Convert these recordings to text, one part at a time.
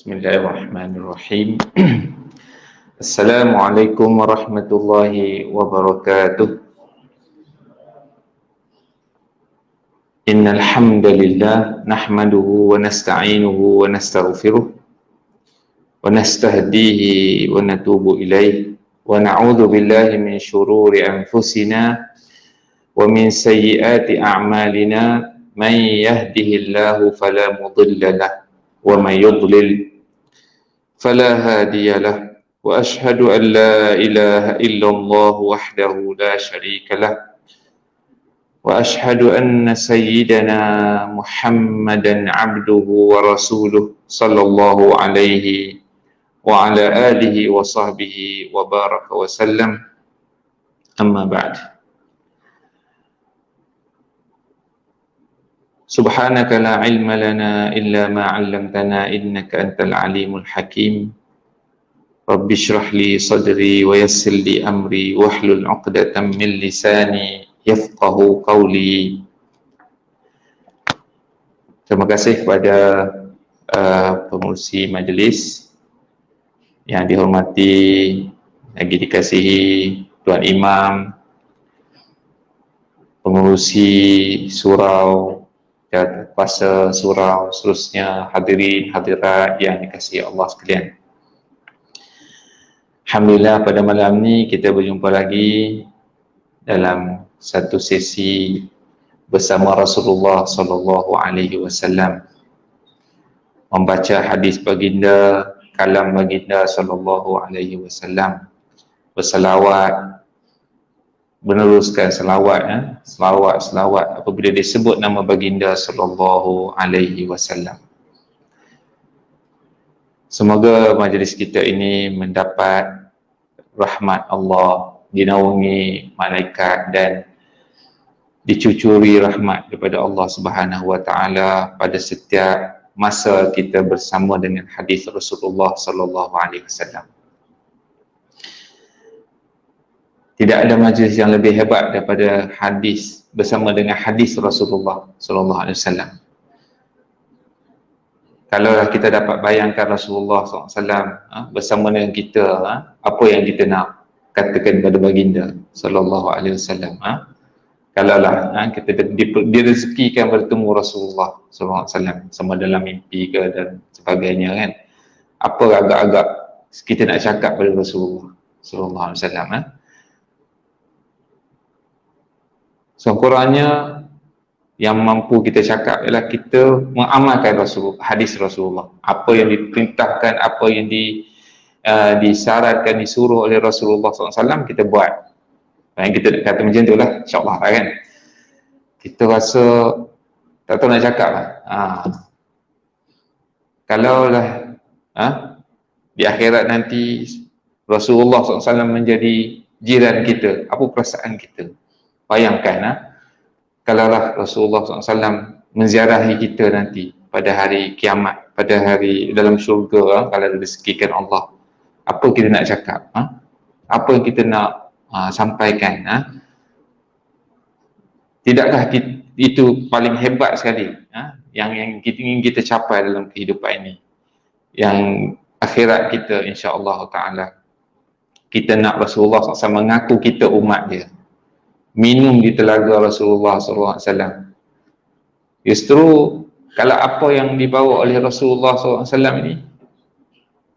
Bismillahirrahmanirrahim. Assalamualaikum warahmatullahi wabarakatuh. Innal hamdalillah nahmaduhu wa nasta'inuhu wa nastaghfiruh wa nastahdihi wa natubu ilaih wa na'udzu billahi min shururi anfusina wa min sayyiati a'malina man yahdihillahu fala mudilla lahu wa man yudlil fala hadiya lahu wa ashhadu an la ilaha illallah wahdahu la syarika lahu wa ashhadu anna sayyidana Muhammadan abduhu wa rasuluh sallallahu alaihi wa ala alihi wa sahbihi wa baraka wa sallam. Amma ba'd. Subhanaka la ilma lana illa ma 'allamtana innaka antal alimul hakim. Rabbi shrah li sadri wa yassir li amri wahlul 'uqdatam min lisani yafqahu qawli. Terima kasih kepada pengurusi majlis yang dihormati, lagi dikasihi Tuan Imam, pengurusi surau, kuasa surau, seterusnya hadirin hadirat yang dikasihi Allah sekalian. Alhamdulillah, pada malam ni kita berjumpa lagi dalam satu sesi bersama Rasulullah sallallahu alaihi wasallam, membaca hadis baginda, kalam baginda sallallahu alaihi wasallam, berselawat, meneruskan selawat, selawat apabila disebut nama baginda sallallahu alaihi wasallam. Semoga majlis kita ini mendapat rahmat Allah, dinaungi malaikat dan dicucuri rahmat daripada Allah Subhanahu wa taala pada setiap masa kita bersama dengan hadis Rasulullah sallallahu alaihi wasallam. Tidak ada majlis yang lebih hebat daripada hadis bersama dengan hadis Rasulullah sallallahu alaihi wasallam. Kalau kita dapat bayangkan Rasulullah sallallahu alaihi wasallam bersama dengan kita, apa yang kita nak katakan kepada baginda sallallahu alaihi wasallam. Kalaulah kita direzekikan bertemu Rasulullah sallallahu alaihi wasallam sama dalam mimpi ke dan sebagainya kan, apa agak-agak kita nak cakap pada Rasulullah sallallahu alaihi wasallam. Sekurangnya yang mampu kita cakap ialah kita mengamalkan hadis Rasulullah. Apa yang diperintahkan, apa yang disyaratkan, disuruh oleh Rasulullah SAW, kita buat. Yang kita nak kata macam tu lah, insyaAllah kan. Kita rasa tak tahu nak cakap lah. Kalaulah di akhirat nanti Rasulullah SAW menjadi jiran kita, apa perasaan kita? Bayangkan kalaulah Rasulullah SAW menziarahi kita nanti pada hari kiamat, pada hari dalam syurga, kalau direzekikan Allah, apa kita nak cakap? Apa yang kita nak sampaikan? Tidakkah itu paling hebat sekali yang kita ingin kita capai dalam kehidupan ini? Yang akhirat kita insya-Allah taala kita nak Rasulullah SAW mengaku kita umat dia, minum di telaga Rasulullah SAW. Justru kalau apa yang dibawa oleh Rasulullah SAW ini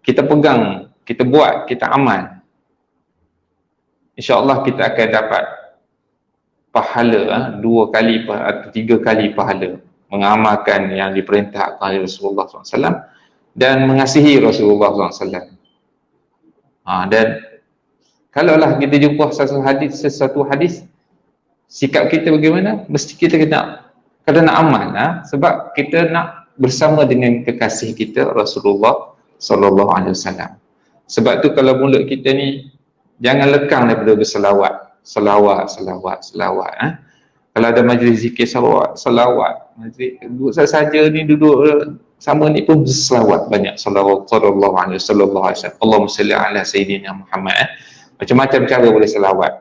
kita pegang, kita buat, kita amal, insya-Allah kita akan dapat pahala 2 kali atau 3 kali pahala mengamalkan yang diperintahkan oleh Rasulullah SAW dan mengasihi Rasulullah SAW. Dan kalaulah kita jumpa sesuatu hadis, sikap kita bagaimana? Mesti kita kena amal, sebab kita nak bersama dengan kekasih kita Rasulullah sallallahu alaihi wasallam. Sebab tu kalau mulut kita ni jangan lekang daripada berselawat, selawat. Kalau ada majlis zikir selawat, majlis duduk saja ni, duduk sama ni pun berselawat banyak, sallallahu alaihi wasallam. Allahumma salli ala sayyidina Muhammad. Macam-macam cara boleh selawat.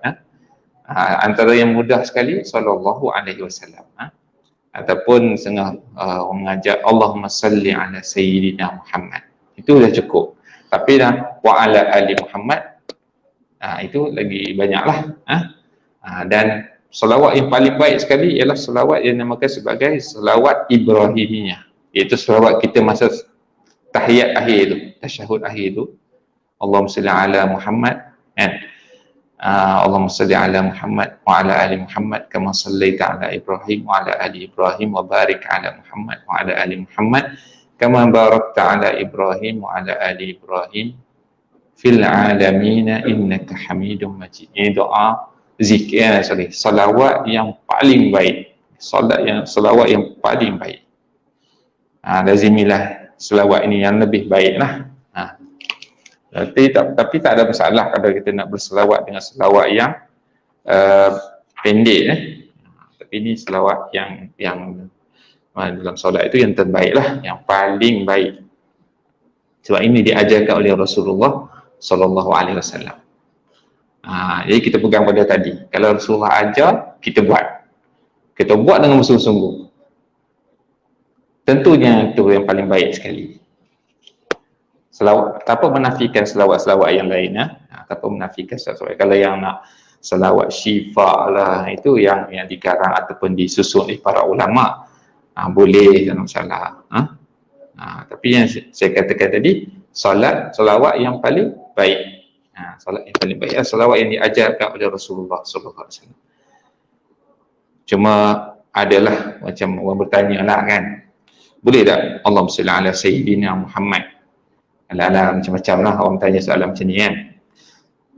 Antara yang mudah sekali sallallahu alaihi wasallam, ataupun setengah orang mengajak Allahumma salli ala sayyidina Muhammad. Itu dah cukup. Tapi dah wa ala ali Muhammad, itu lagi banyaklah. Dan selawat yang paling baik sekali ialah selawat yang dinamakan sebagai selawat Ibrahimiyah, iaitu selawat kita masa tahiyat akhir itu, tasyahud akhir itu. Allahumma salli ala Muhammad, kan? Allahumma salli ala Muhammad wa ala ali Muhammad kama sallaita ala Ibrahim wa ala ali Ibrahim wa barik ala Muhammad wa ala ali Muhammad kama barakta ala Ibrahim wa ala ali Ibrahim fil alamin innaka Hamidum Majid. Ini doa zikir, salawat yang paling baik, salawat yang paling baik. Lazimilah selawat ini yang lebih baiklah. Tapi tak ada masalah kalau kita nak berselawat dengan selawat yang pendek. Tapi ini selawat yang dalam solat itu yang terbaiklah, yang paling baik. Sebab ini diajarkan oleh Rasulullah sallallahu alaihi wasallam. Jadi kita pegang pada tadi. Kalau Rasulullah ajar, kita buat. Kita buat dengan bersungguh-sungguh. Tentunya itu yang paling baik sekali. Selawat, tanpa menafikan selawat-selawat yang lain, tanpa menafikan selawat. Kalau yang nak selawat syifa lah, itu yang dikarang ataupun disusun oleh para ulama, boleh, tak masalah. Tapi yang saya katakan tadi, selawat yang paling baik. Solat yang paling baik adalah selawat yang diajarkan oleh Rasulullah SAW. Cuma adalah macam orang bertanya lah kan, boleh tak Allahumma salli ala Sayyidina Muhammad? Ala macam-macam lah orang tanya soalan macam ni kan.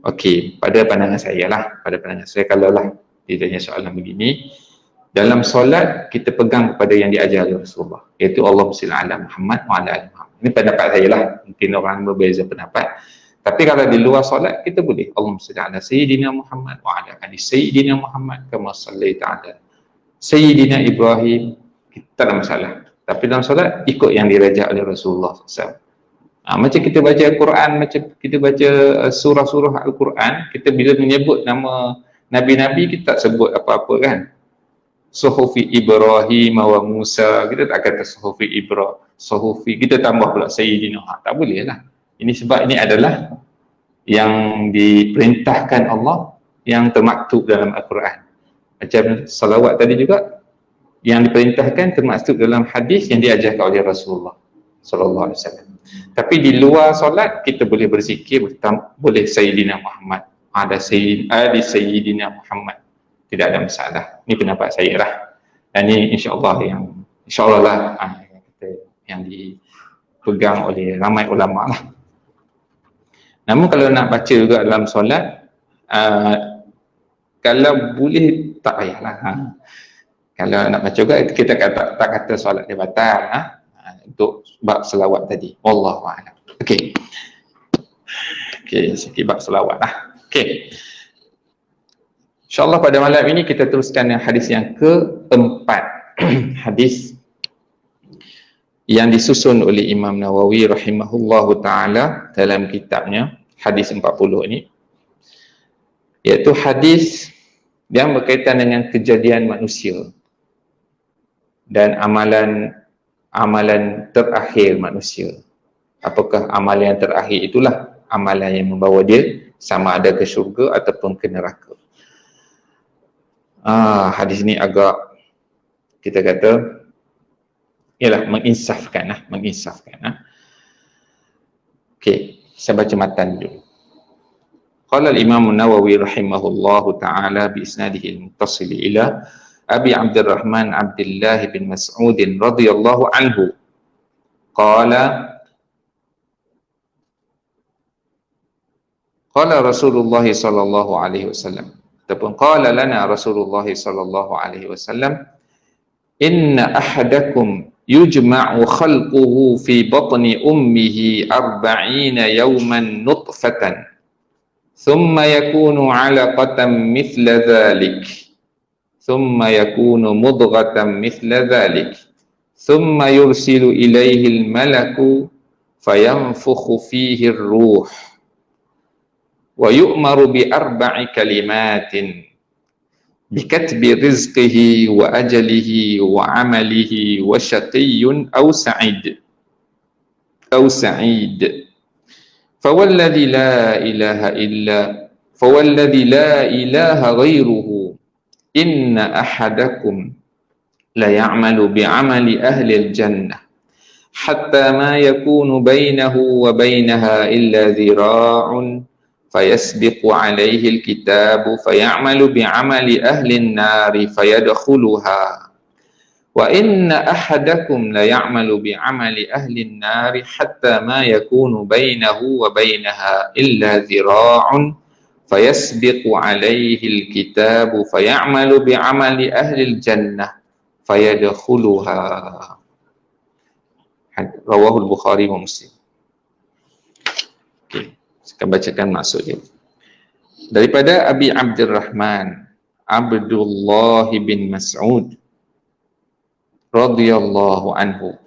Okey, pada pandangan saya lah, kalau lah dia tanya soalan begini, dalam solat kita pegang kepada yang diajar oleh Rasulullah, iaitu Allahumma salli ala Muhammad wa ala ali Muhammad. Ini pendapat saya lah, mungkin orang berbeza pendapat. Tapi kalau di luar solat kita boleh Allahumma salli ala Sayyidina Muhammad wa ala ali Sayyidina Muhammad kama sallaita ala Sayyidina Ibrahim, kita tak ada masalah. Tapi dalam solat ikut yang dirajak oleh Rasulullah SAW. Macam kita baca Al-Quran, macam kita baca surah-surah Al-Quran, kita bila menyebut nama Nabi-Nabi, kita tak sebut apa-apa kan. Suhufi Ibrahim wa Musa, kita tak kata Suhufi Ibrahim, Suhufi, kita tambah pula Sayyidina. Tak boleh lah. Ini sebab ini adalah yang diperintahkan Allah, yang termaktub dalam Al-Quran. Macam salawat tadi juga, yang diperintahkan termaktub dalam hadis yang diajarkan oleh Rasulullah sallallahu alaihi wasallam. Tapi di luar solat kita boleh berzikir, boleh Sayyidina Muhammad, ada Sayyidina Muhammad, tidak ada masalah. Ini pendapat saya lah. Dan ini insya-Allah lah yang dipegang oleh ramai ulama lah. Namun kalau nak baca juga dalam solat, kalau boleh tak payahlah. Kalau nak baca juga kita tak kata solat dia batal untuk bab selawat tadi. Wallahu a'lam. Okey, sikit bab selawat lah. Okey. InsyaAllah pada malam ini kita teruskan hadis yang keempat. Hadis yang disusun oleh Imam Nawawi rahimahullahu ta'ala dalam kitabnya, hadis 40 ini, iaitu hadis yang berkaitan dengan kejadian manusia dan amalan terakhir manusia. Apakah amalan yang terakhir itulah amalan yang membawa dia sama ada ke syurga ataupun ke neraka. Hadis ini agak, kita kata, ialah menginsafkan. Okey, saya baca matan dulu. Qala al-Imam Nawawi rahimahullahu ta'ala bi isnadihi al-muttasil ila Abi Abdurrahman Abdullah bin Mas'ud radhiyallahu anhu. Qala Rasulullah sallallahu alaihi wasallam, ataupun qala lana Rasulullah sallallahu alaihi wasallam, inna ahadakum yujma'u khalquhu fi batni ummihi 40 yawman nutfatan thumma yakunu 'alaqatan mithla dhalik thumma yakunu mudghatan mithla dhalik thumma yursilu ilayhi al-malaku fayanfukhu fihi ar-ruh wa yu'maru bi 4 kalimatin bikatbi rizqihi wa ajalihi wa amalihi wa syaqiyyun aw sa'id. أو سعيد فوالذي لا إله غيره إن أحدكم ليعمل بعمل أهل الجنة حتى ما يكون بينه وبينها إلا ذراع فيسبق عليه الكتاب فيعمل بعمل أهل النار فيدخلها وإن أحدكم ليعمل بعمل أهل النار حتى ما يكون بينه وبينها إلا ذراع فيسبق عليه الكتاب فيعمل بعمل أهل الجنة فيدخلها. Rawahul Bukhari wa Muslim. Okay, saya akan bacakan maksud dia. Daripada Abi Abdurrahman Abdullah bin Mas'ud radhiyallahu anhu,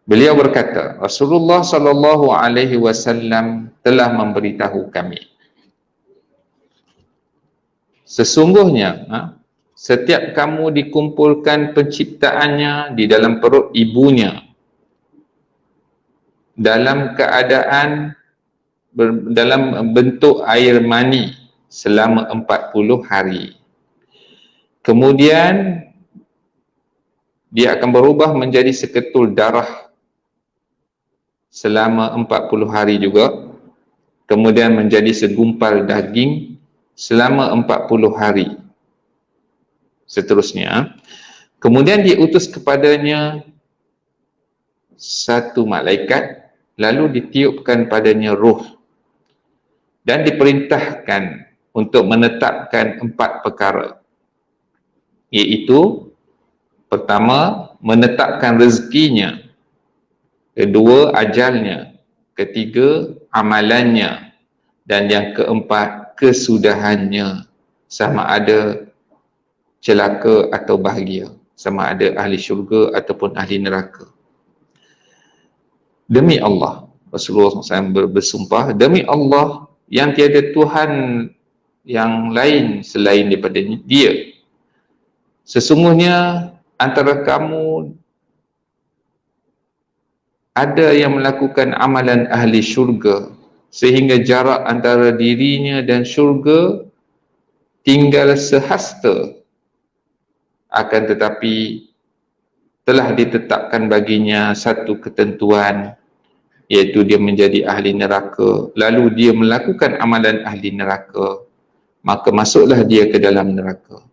beliau berkata, Rasulullah sallallahu alaihi wasallam telah memberitahu kami, sesungguhnya setiap kamu dikumpulkan penciptaannya di dalam perut ibunya dalam keadaan dalam bentuk air mani selama 40 hari. Kemudian dia akan berubah menjadi seketul darah selama 40 hari juga. Kemudian menjadi segumpal daging selama 40 hari. Seterusnya, kemudian diutus kepadanya satu malaikat, lalu ditiupkan padanya ruh dan diperintahkan untuk menetapkan 4 perkara, iaitu pertama, menetapkan rezekinya, kedua, ajalnya, ketiga, amalannya, dan yang keempat, kesudahannya, sama ada celaka atau bahagia, sama ada ahli syurga ataupun ahli neraka. Demi Allah, Rasulullah SAW bersumpah, demi Allah yang tiada Tuhan yang lain selain daripada dia, sesungguhnya antara kamu ada yang melakukan amalan ahli syurga sehingga jarak antara dirinya dan syurga tinggal sehasta, akan tetapi telah ditetapkan baginya satu ketentuan, iaitu dia menjadi ahli neraka, lalu dia melakukan amalan ahli neraka, maka masuklah dia ke dalam neraka.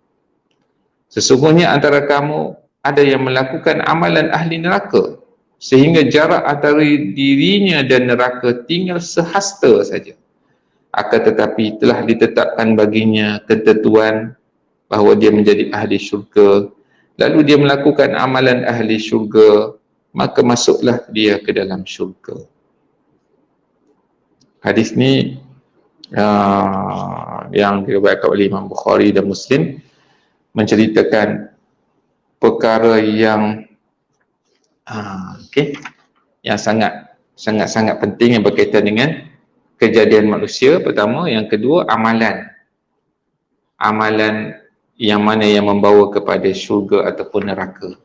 Sesungguhnya antara kamu ada yang melakukan amalan ahli neraka sehingga jarak antara dirinya dan neraka tinggal sehasta saja, akan tetapi telah ditetapkan baginya ketentuan bahawa dia menjadi ahli syurga, lalu dia melakukan amalan ahli syurga, maka masuklah dia ke dalam syurga. Hadis ni yang diriwayatkan oleh Imam Bukhari dan Muslim menceritakan perkara yang yang sangat penting yang berkaitan dengan kejadian manusia. Pertama, yang kedua, amalan yang mana yang membawa kepada syurga ataupun neraka.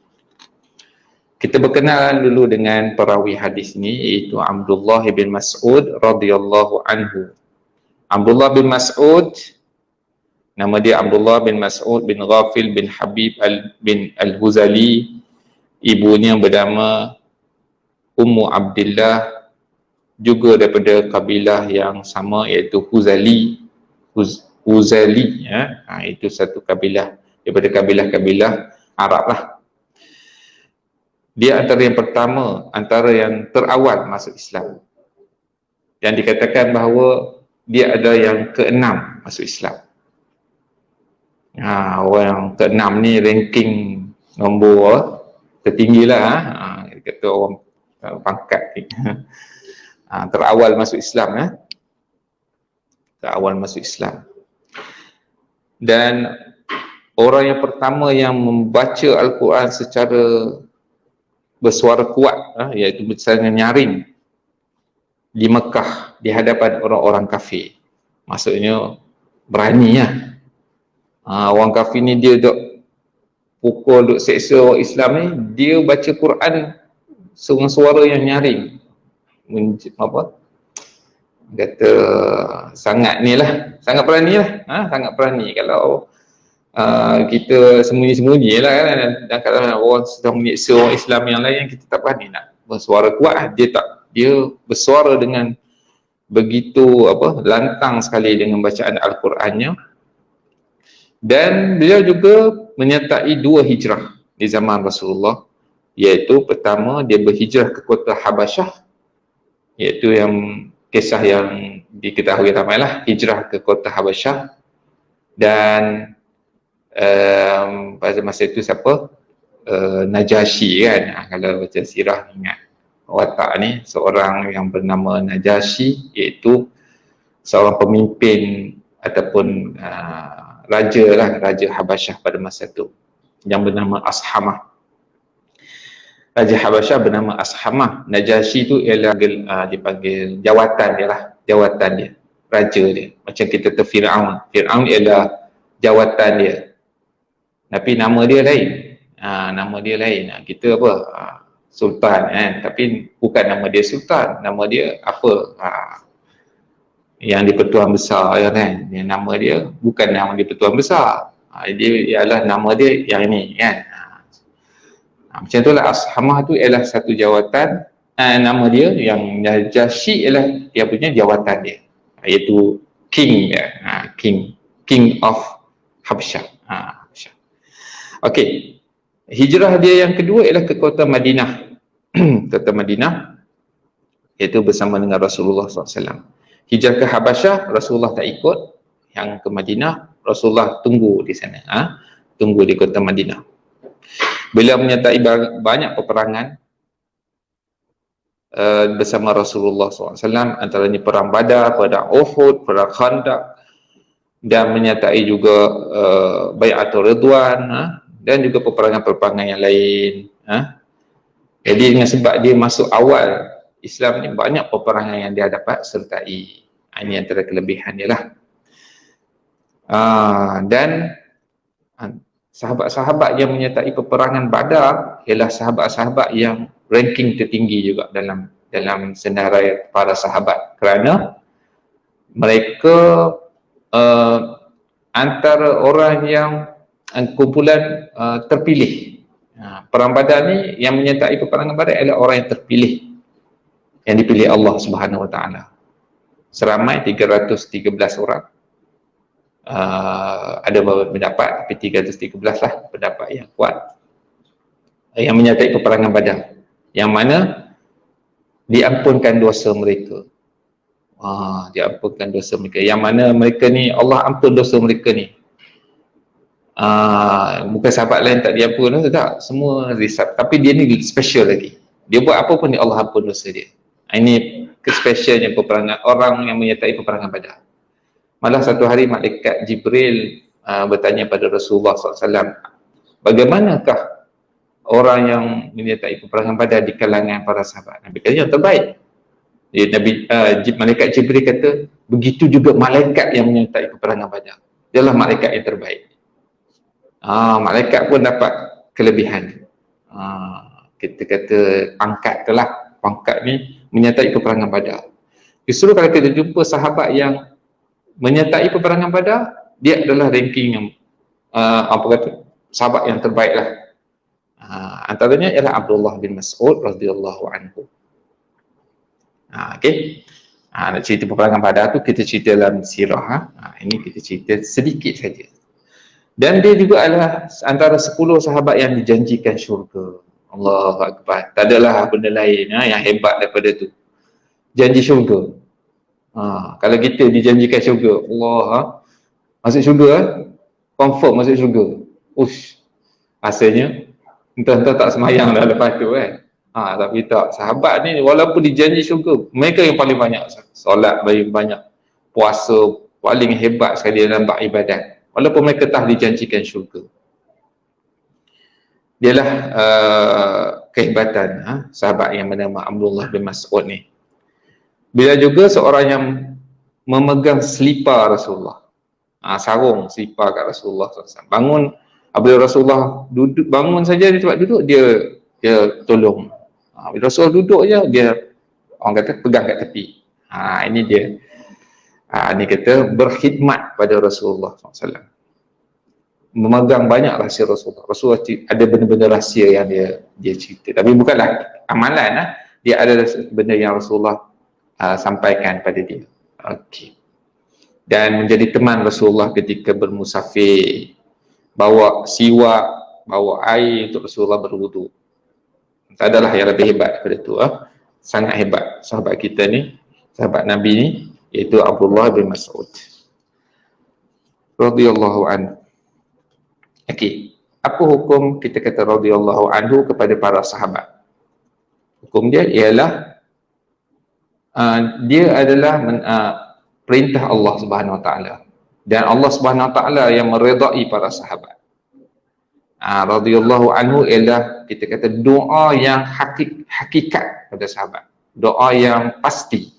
Kita berkenalan dulu dengan perawi hadis ini, iaitu Abdullah bin Mas'ud radhiyallahu anhu. Abdullah bin Mas'ud, nama dia Abdullah bin Mas'ud bin Ghafil bin Habib bin Al-Huzali. Ibunya bernama Ummu Abdillah, juga daripada kabilah yang sama, iaitu Huzali. Ya. Itu satu kabilah daripada kabilah-kabilah Arab lah. Dia antara yang pertama, antara yang terawal masuk Islam. Yang dikatakan bahawa dia ada yang ke-6 masuk Islam. Orang yang ke-6 ni ranking nombor tertinggi lah. Kata orang pangkat ni. Terawal masuk Islam. Terawal masuk Islam. Dan orang yang pertama yang membaca Al-Quran secara bersuara kuat, iaitu secara nyaring di Mekah di hadapan orang-orang kafir. Maksudnya berani lah. Orang kafir ni dia dok pukul, duk seksa orang Islam ni, dia baca Quran dengan suara yang nyaring. Apa? Kata sangat ni lah, sangat berani lah. Sangat berani. Kalau kita sembunyi-sembunyi lah kan, dan kalau orang sedang menyeksa orang Islam yang lain, kita tak berani nak bersuara kuat. Dia bersuara dengan begitu lantang sekali dengan bacaan Al-Qurannya. Dan beliau juga menyertai 2 hijrah di zaman Rasulullah, iaitu pertama dia berhijrah ke kota Habasyah, iaitu yang kisah yang diketahui ramai lah, hijrah ke kota Habasyah. Dan pada masa itu siapa? Najasyi kan, kalau baca sirah ingat watak ni, seorang yang bernama Najasyi, iaitu seorang pemimpin ataupun raja lah, Raja Habasyah pada masa itu, yang bernama Ashamah. Raja Habasyah bernama Ashamah. Najasyi tu ialah dipanggil jawatan dia lah, jawatan dia, raja dia. Macam kita tu Fir'aun. Fir'aun ialah jawatan dia, tapi nama dia lain. Nama dia lain. Kita Sultan kan, tapi bukan nama dia Sultan, nama dia apa? Yang di-Pertuan Besar ya kan. Yang nama dia bukan nama di-Pertuan Besar. Dia ialah nama dia yang ini kan. Macam itulah Ashamah tu ialah satu jawatan. Nama dia yang Najasyi ialah dia punya jawatan dia, iaitu king dia. King of Habasyah. Okey. Hijrah dia yang kedua ialah ke kota Madinah. Kota Madinah, iaitu bersama dengan Rasulullah SAW. Hijrah ke Habasyah, Rasulullah tak ikut. Yang ke Madinah, Rasulullah tunggu di sana. Tunggu di kota Madinah. Beliau menyertai banyak peperangan bersama Rasulullah SAW, antaranya perang Badar, perang Uhud, perang Khandaq, dan menyertai juga Bai'atul Ridwan, dan juga peperangan-peperangan yang lain. Jadi dengan sebab dia masuk awal Islam ni, banyak peperangan yang dia dapat sertai. Ini antara kelebihan dia lah. Dan sahabat-sahabat yang menyertai peperangan Badar ialah sahabat-sahabat yang ranking tertinggi juga dalam senarai para sahabat, kerana mereka antara orang yang kumpulan terpilih. Perang Badar ni, yang menyertai peperangan Badar adalah orang yang terpilih, yang dipilih Allah Subhanahu Wa Taala. Seramai 313 orang. Ada beberapa pendapat, tapi 313 lah pendapat yang kuat, yang menyertai peperangan Badar, yang mana diampunkan dosa mereka. Diampunkan dosa mereka, yang mana mereka ni Allah ampun dosa mereka ni. Bukan sahabat lain tak diampun, tak, semua risap. Tapi dia ni special lagi, dia buat apa pun Allah ampun dosa dia. Ini kespesialnya peperangan orang yang menyertai peperangan Badar. Malah satu hari malaikat Jibril bertanya pada Rasulullah SAW, bagaimanakah orang yang menyertai peperangan Badar di kalangan para sahabat? Nabi kata yang terbaik. Malaikat Jibril kata, begitu juga malaikat yang menyertai peperangan Badar, dialah malaikat yang terbaik. Malaikat pun dapat kelebihan. Kita kata pangkat telah, pangkat ni menyertai peperangan Badar. Justru kalau kita jumpa sahabat yang menyertai peperangan Badar, dia adalah ranking yang sahabat yang terbaik lah. Antaranya ialah Abdullah bin Mas'ud radhiyallahu anhu. Okey. Nak cerita peperangan Badar tu kita cerita dalam sirah. Ini kita cerita sedikit saja. Dan dia juga adalah antara 10 sahabat yang dijanjikan syurga. Allahu Akbar. Tak adalah benda lain yang hebat daripada tu. Janji syurga. Kalau kita dijanjikan syurga, Allah, masuk syurga, confirm masuk syurga. Asalnya entah-entah tak semayang dah lepas tu kan. Tapi tak, sahabat ni walaupun dijanji syurga, mereka yang paling banyak solat, paling banyak puasa, paling hebat sekali dalam beribadat, walaupun mereka tak dijanjikan syurga. Dialah kehebatan sahabat yang bernama Abdullah bin Mas'ud ni. Bila juga seorang yang memegang selipar Rasulullah, sarung selipar kat Rasulullah SAW. Bangun Apabila Rasulullah duduk, bangun saja di tempat duduk, dia tolong. Bila Rasulullah duduk je, dia orang kata pegang kat tepi. Ini dia. Ini kata berkhidmat pada Rasulullah SAW. Memegang banyak rahsia Rasulullah. Rasulullah ada benda-benda rahsia yang dia cerita. Tapi bukanlah amalan. Dia ada benda yang Rasulullah sampaikan pada dia. Okey. Dan menjadi teman Rasulullah ketika bermusafir. Bawa siwak, bawa air untuk Rasulullah berwudu. Tak adalah yang lebih hebat daripada itu. Sangat hebat sahabat kita ni, sahabat Nabi ni, iaitu Abdullah bin Mas'ud radhiyallahu anhu. Okey, apa hukum kita kata radhiyallahu anhu kepada para sahabat? Hukum dia ialah dia adalah perintah Allah Subhanahu Wa Taala, dan Allah Subhanahu Wa Taala yang meredai para sahabat. Radhiyallahu anhu ialah kita kata doa yang hakikat pada sahabat, doa yang pasti.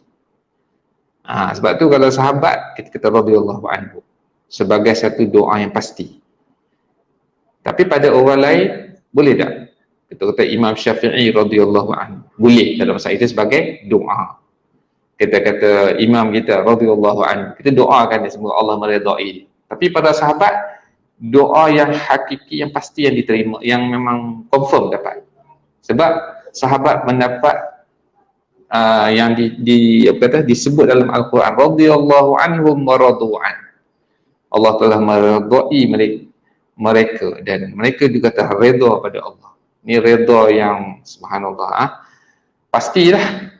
Sebab tu kalau sahabat kita kata radhiyallahu anhu sebagai satu doa yang pasti. Tapi pada orang lain boleh tak kita kata Imam Syafi'i radhiyallahu anhu? Boleh dalam masalah itu sebagai doa. Kita kata imam kita radhiyallahu anhu, kita doakan dia semoga Allah meredai. Tapi pada sahabat, doa yang hakiki, yang pasti, yang diterima, yang memang confirm dapat. Sebab sahabat mendapat yang disebut dalam Al-Quran, radhiyallahu anhum wa radu'an. Allah telah meredai mereka dan mereka juga telah redha pada Allah. Ini redha yang subhanallah, pastilah.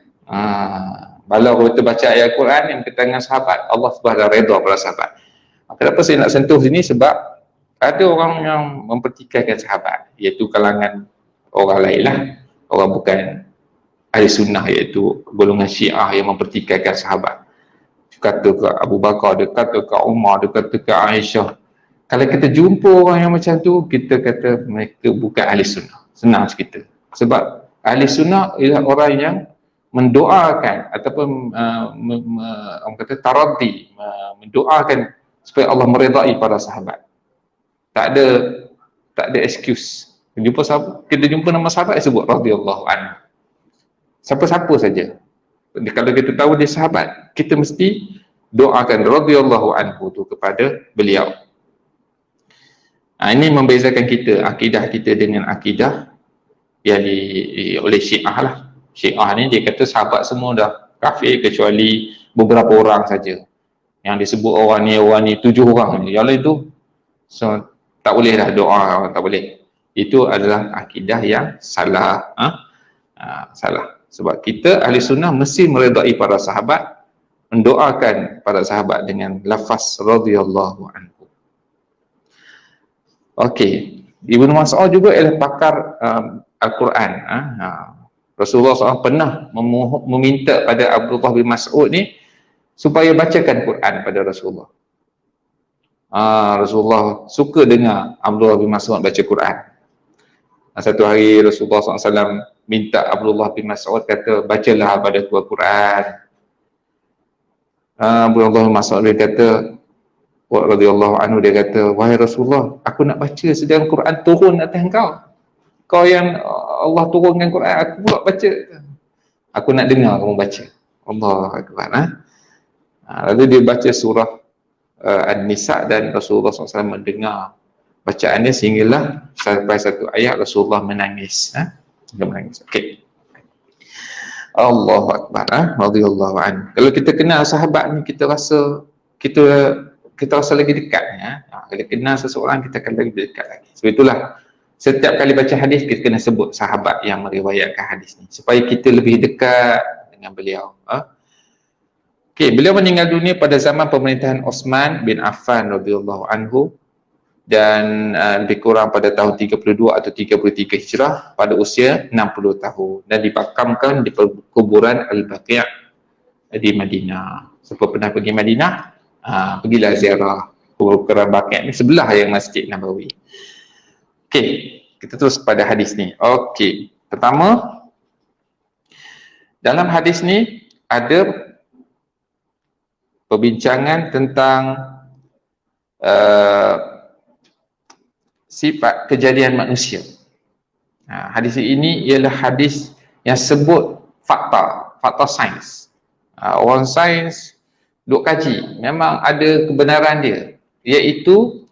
Kalau kita baca ayat Al-Quran yang berkaitan dengan sahabat, Allah subhanahu redha pada sahabat. Kenapa saya nak sentuh sini? Sebab ada orang yang mempertikaikan sahabat, iaitu kalangan orang lain lah, orang bukan ahli sunnah, iaitu golongan Syiah yang mempertikaikan sahabat. Dia kata ke Abu Bakar, dia kata ke Umar, dia kata ke Aisyah. Kalau kita jumpa orang yang macam tu, kita kata mereka bukan ahli sunnah. Senang cerita. Sebab ahli sunnah ialah orang yang mendoakan ataupun orang kata taraddi, mendoakan supaya Allah meredai para sahabat. Tak ada excuse. Kita jumpa nama sahabat, sebut radhiyallahu anhu. Siapa-siapa saja. Kalau kita tahu dia sahabat, kita mesti doakan radhiyallahu anhu tu kepada beliau. Ini membezakan kita, akidah kita dengan akidah yang oleh Syiah lah. Syiah ni dia kata sahabat semua dah kafir kecuali beberapa orang saja. Yang disebut orang ni 7 orang je. Yang lain tu tak boleh dah doa, tak boleh. Itu adalah akidah yang salah. Salah. Sebab kita ahli sunnah mesti meredai para sahabat, mendoakan para sahabat dengan lafaz radhiyallahu anhu. Okey, Ibnu Mas'ud juga ialah pakar Al-Quran. Rasulullah SAW pernah meminta pada Abdullah bin Mas'ud ni supaya bacakan Quran pada Rasulullah. Rasulullah suka dengar Abdullah bin Mas'ud baca Quran. Satu hari Rasulullah SAW minta Abdullah bin Mas'ud, kata bacalah pada tuan Quran. Abdullah bin Mas'ud dia kata, radhiyallahu anhu, dia kata, wahai Rasulullah, aku nak baca sedang Quran turun atas engkau. Kau yang Allah turunkan Quran, aku pula baca. Aku nak dengar kamu baca. Allahu Akbar. Lalu dia baca surah An-Nisa dan Rasulullah SAW mendengar bacaannya sehinggalah sampai satu ayat Rasulullah menangis. Dia menangis. Okey. Allahu Akbar. Radhiyallahu anhu. Kalau kita kenal sahabat ni, kita rasa lagi dekat. Kalau kenal seseorang, kita akan lagi dekat lagi. Sebab itulah setiap kali baca hadis, kita kena sebut sahabat yang meriwayatkan hadis ni supaya kita lebih dekat dengan beliau. Okey, beliau meninggal dunia pada zaman pemerintahan Osman bin Affan radhiyallahu anhu, dan lebih kurang pada tahun 32 atau 33 Hijrah pada usia 60 tahun, dan dimakamkan di kuburan Al-Baqi' di Madinah. Siapa pernah pergi Madinah, pergilah ziarah kuburan Baqi' ni, sebelah yang Masjid Nabawi. Okey, kita terus pada hadis ni. Okey, pertama, dalam hadis ni ada perbincangan tentang sifat kejadian manusia. Hadis ini ialah hadis yang sebut fakta sains. Orang sains duk kaji, memang ada kebenaran dia, iaitu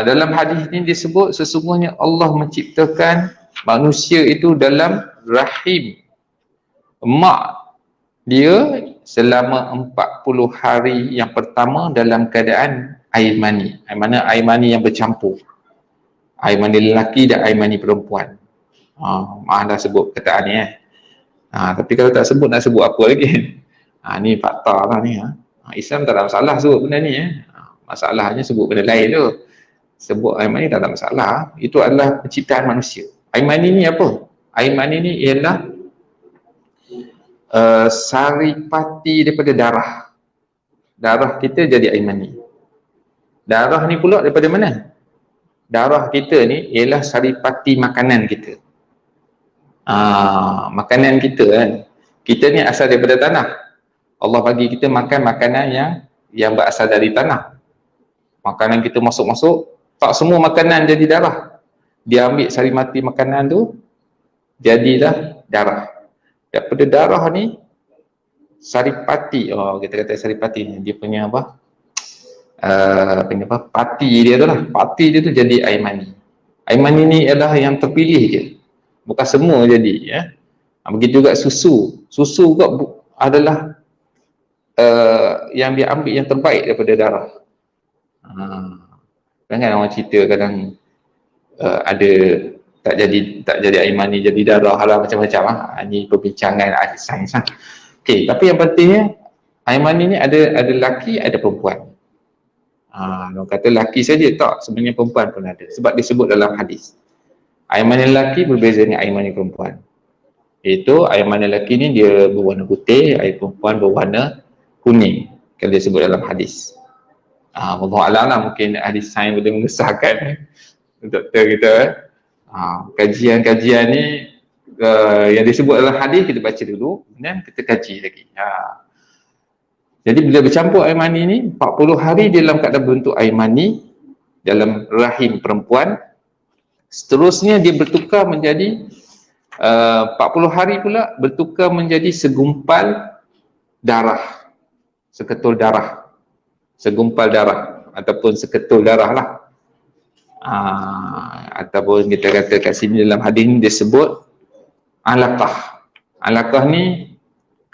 dalam hadis ini disebut sesungguhnya Allah menciptakan manusia itu dalam rahim mak dia selama 40 hari yang pertama dalam keadaan air mani. Air mani yang bercampur. Air mani lelaki dan air mani perempuan. Maaf dah sebut kataan ni tapi kalau tak sebut nak sebut apa lagi? Ni fakta lah ni. Islam tak ada masalah sebut benda ni. Masalahnya sebut benda lain tu. Sebut air mani tak ada masalah. Itu adalah penciptaan manusia. Air mani ni apa? Air mani ni ialah saripati daripada darah. Darah kita jadi air mani. Darah ni pula daripada mana? Darah kita ni ialah saripati makanan kita. Makanan kita kan. Kita ni asal daripada tanah. Allah bagi kita makan makanan yang berasal dari tanah. Makanan kita masuk-masuk, tak semua makanan jadi darah. Dia ambil saripati makanan tu, jadilah darah. Daripada darah ni saripati, kita kata saripati ni dia punya pati dia tu lah. Pati dia tu jadi air mani. Air mani ni adalah yang terpilih je, bukan semua jadi begitu juga susu. Susu juga adalah yang dia ambil yang terbaik daripada darah. Jangan orang cerita kadang ada tak jadi air mani jadi darah lah, macam-macam Ini perbincangan ahli sains Okey, tapi yang pentingnya air mani ni ada lelaki, ada perempuan. Orang kata lelaki saja, tak, sebenarnya perempuan pun ada, sebab disebut dalam hadis. Air mani lelaki berbeza dengan air mani perempuan. Iaitu air mani lelaki ni dia berwarna putih, air perempuan berwarna kuning, kalau dia sebut dalam hadis. Wallahu a'lam, mungkin ahli sains boleh mengesahkan doktor kita. Kajian-kajian ni yang disebut dalam hadis kita baca dulu, kemudian kita kaji lagi. Jadi bila bercampur air mani ni 40 hari dia dalam keadaan bentuk air mani dalam rahim perempuan, seterusnya dia bertukar menjadi 40 hari pula bertukar menjadi segumpal darah, seketul darah, segumpal darah ataupun seketul darah lah. Ataupun kita kata kat sini dalam hadis ni disebut alaqah. Alaqah ni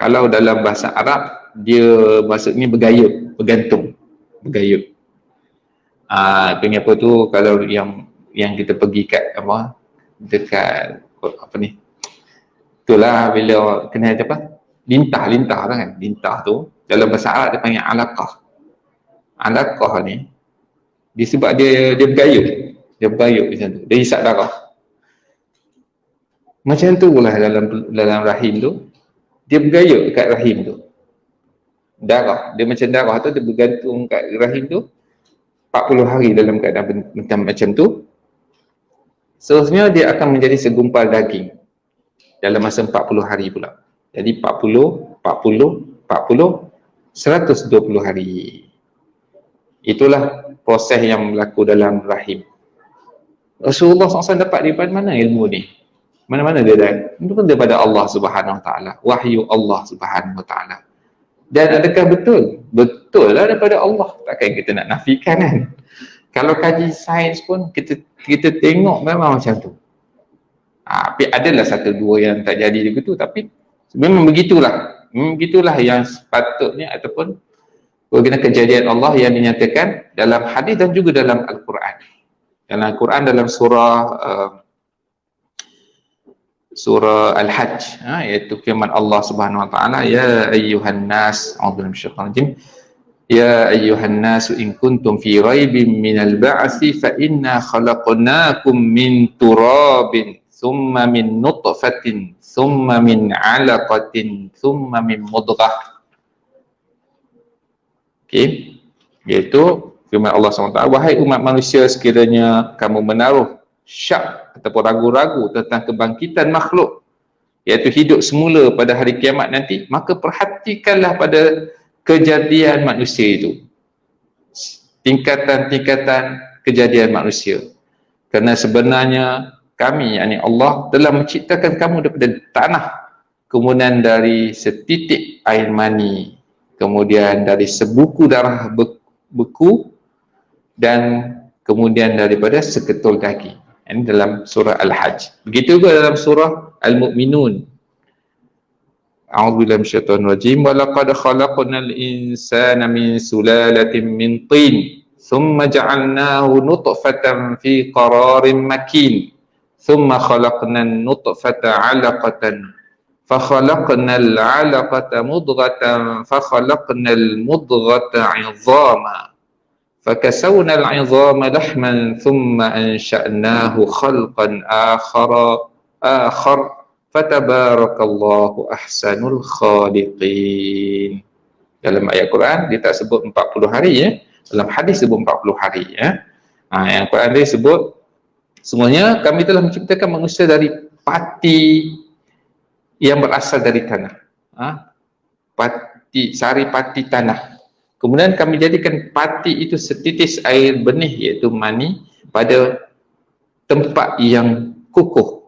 kalau dalam bahasa Arab dia maksudnya bergayut, bergantung, bergayut. Pengen apa tu kalau yang kita pergi kat dekat itulah bila kena apa? Lintah kan. Lintah tu dalam bahasa Arab dia panggil alaqah. Alaqah ni disebab dia bergayut. Dia bergayut macam tu. Dia hisap darah. Macam tu pula dalam rahim tu. Dia bergayut kat rahim tu. Darah. Dia macam darah tu, dia bergantung kat rahim tu 40 hari dalam keadaan macam tu. Seterusnya dia akan menjadi segumpal daging dalam masa 40 hari pula. Jadi 40, 120 hari. Itulah proses yang berlaku dalam rahim. Rasulullah SAW dapat daripada mana ilmu ni? Mana-mana dia dapat? Itu kan daripada Allah Subhanahu Wa Taala. Wahyu Allah Subhanahu Wa Taala. Dan adakah betul? Betul lah daripada Allah. Takkan kita nak nafikan kan? Kalau kaji sains pun kita tengok memang macam tu. Tapi adalah satu dua yang tak jadi begitu, tapi memang begitulah. Begitulah yang sepatutnya ataupun bagaimana kejadian Allah yang dinyatakan dalam hadis dan juga dalam Al-Quran. Dalam Al-Quran dalam surah Al-Hajj, iaitu firman Allah Subhanahu Wa Taala, ya ayyuhan nas, a'udzu minasyaitonir rajim, ya ayyuhan nas in kuntum fi raibin minal ba'tsi fa inna khalaqnakum min turabin thumma min nutfatin thumma min 'alaqatin thumma min mudghah. Okey, iaitu firman Allah SWT, wahai umat manusia, sekiranya kamu menaruh syak ataupun ragu-ragu tentang kebangkitan makhluk, iaitu hidup semula pada hari kiamat nanti, maka perhatikanlah pada kejadian manusia itu, tingkatan-tingkatan kejadian manusia. Kerana sebenarnya kami, yakni Allah, telah menciptakan kamu daripada tanah, kemudian dari setitik air mani, kemudian dari sebuku darah beku, dan kemudian daripada seketul daging. Ini dalam surah Al-Hajj. Begitu juga dalam surah Al-Mu'minun. A'udzubillahi minasyaitonir rajim. Wa laqad khalaqnal insana min sulalatin min tin, thumma ja'alnahu nutfatan fi qararin makin, thumma khalaqnan nutfata 'alaqatan فخلقنا العلقة مضغة فخلقنا المضغة عظاما فكسونا العظام لحما ثم أنشأناه خلقا آخر فتبارك الله أحسن الخالقين. Dalam ayat Quran dia tak sebut 40 hari ya. Dalam hadis sebut 40 hari ya. Yang Quran dia sebut semuanya kami telah menciptakan manusia dari pati yang berasal dari tanah. Sari pati tanah. Kemudian kami jadikan pati itu setitis air benih, iaitu mani, pada tempat yang kukuh.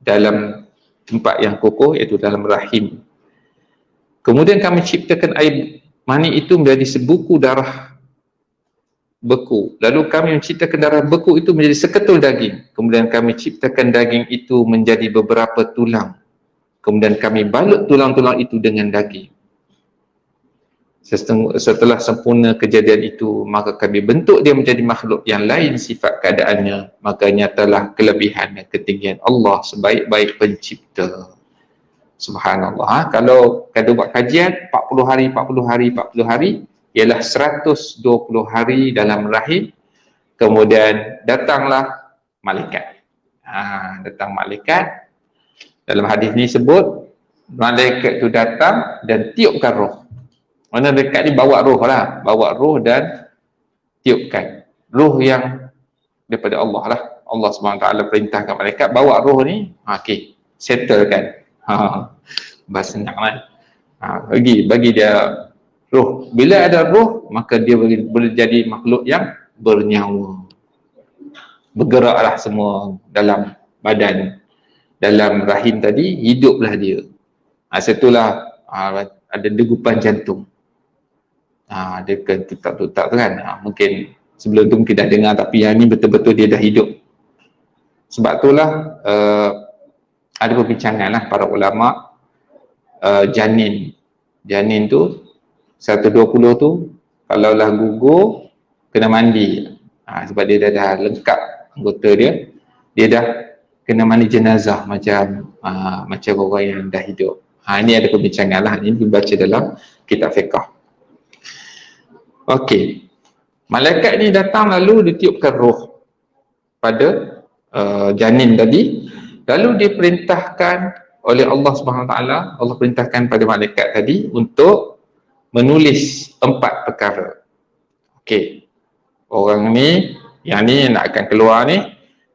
Dalam tempat yang kukuh, iaitu dalam rahim. Kemudian kami ciptakan air mani itu menjadi sebuku darah beku. Lalu kami menciptakan darah beku itu menjadi seketul daging. Kemudian kami ciptakan daging itu menjadi beberapa tulang. Kemudian kami balut tulang-tulang itu dengan daging. Setelah sempurna kejadian itu, maka kami bentuk dia menjadi makhluk yang lain sifat keadaannya. Maka nyatalah kelebihan dan ketinggian Allah sebaik-baik pencipta. Subhanallah. Kalau buat kajian 40 hari, 40 hari, 40 hari, ialah 120 hari dalam rahim. Kemudian datanglah malaikat. Datang malaikat. Dalam hadis ni sebut malaikat tu datang dan tiupkan roh. Mana malaikat ni bawa roh lah, bawa roh dan tiupkan roh yang daripada Allah lah. Allah SWT perintahkan malaikat bawa roh ni, okey, settlekan. Bahasa senang lah. Bagi dia roh. Bila ada roh, maka dia boleh jadi makhluk yang bernyawa. Bergeraklah semua dalam badan. Dalam rahim tadi, hiduplah dia. Setelah ada degupan jantung. Dia kan tutak-tutak tu kan. Mungkin sebelum tu mungkin dah dengar, tapi yang ni betul-betul dia dah hidup. Sebab itulah ada perbincangan lah para ulama, janin tu 120 tu kalaulah gugur kena mandi. Sebab dia dah lengkap anggota dia dah kena mandi jenazah macam orang yang dah hidup. Ini ada perbincangan lah, ini dibaca dalam kitab fiqh. Okey, malaikat ni datang lalu ditiupkan roh pada janin tadi, lalu diperintahkan oleh Allah SWT. Allah perintahkan pada malaikat tadi untuk menulis 4 perkara. Okey, orang ni yang ni nak akan keluar ni,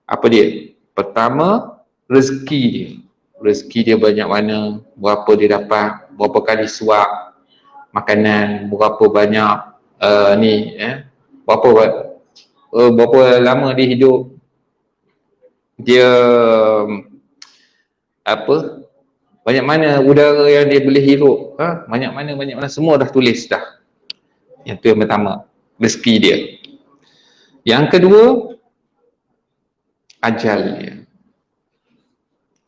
apa dia? Pertama, rezeki dia. Rezeki dia banyak mana, berapa dia dapat, berapa kali suap makanan, berapa banyak berapa lama dia hidup, dia banyak mana udara yang dia boleh hirup, banyak mana semua dah tulis dah. Yang tu yang pertama, rezeki dia. Yang kedua, ajal dia.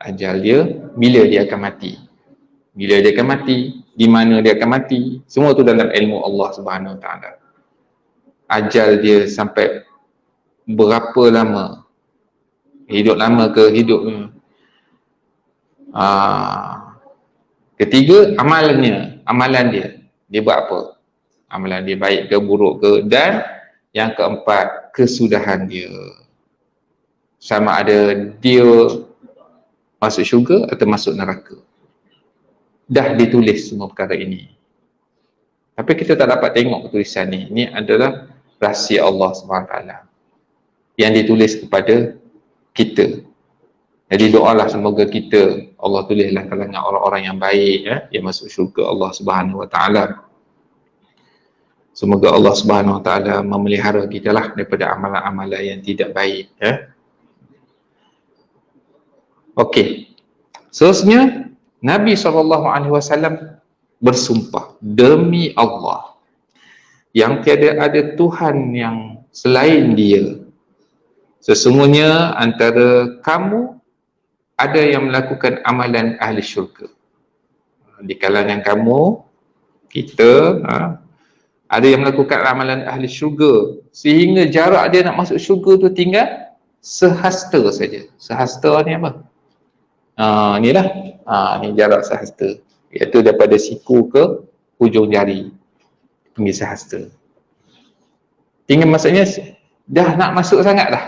Ajal dia, bila dia akan mati. Bila dia akan mati, di mana dia akan mati, semua tu dalam ilmu Allah Subhanahu Wa Taala. Ajal dia sampai berapa lama, hidup lama ke hidup. Ketiga, amalan dia buat apa, amalan dia baik ke buruk ke. Dan yang keempat, kesudahan dia, sama ada dia masuk syurga atau masuk neraka. Dah ditulis semua perkara ini, tapi kita tak dapat tengok tulisan ni. Ini adalah rahsia Allah SWT yang ditulis kepada kita. Jadi doalah semoga kita, Allah tulislah kalangan orang-orang yang baik, yang masuk syurga Allah Subhanahu Wa Taala. Semoga Allah Subhanahu Wa Taala memelihara kita lah daripada amalan-amalan yang tidak baik. Okey. Seterusnya, Nabi SAW bersumpah demi Allah yang tiada ada Tuhan yang selain Dia. Sesungguhnya antara kamu ada yang melakukan amalan ahli syurga. Di kalangan kamu, kita, ada yang melakukan amalan ahli syurga sehingga jarak dia nak masuk syurga tu tinggal sehasta saja. Sehasta ni apa? Inilah. Ni jarak sehasta. Iaitu daripada siku ke hujung jari. Pergi sehasta. Tinggal maksudnya dah nak masuk sangat dah.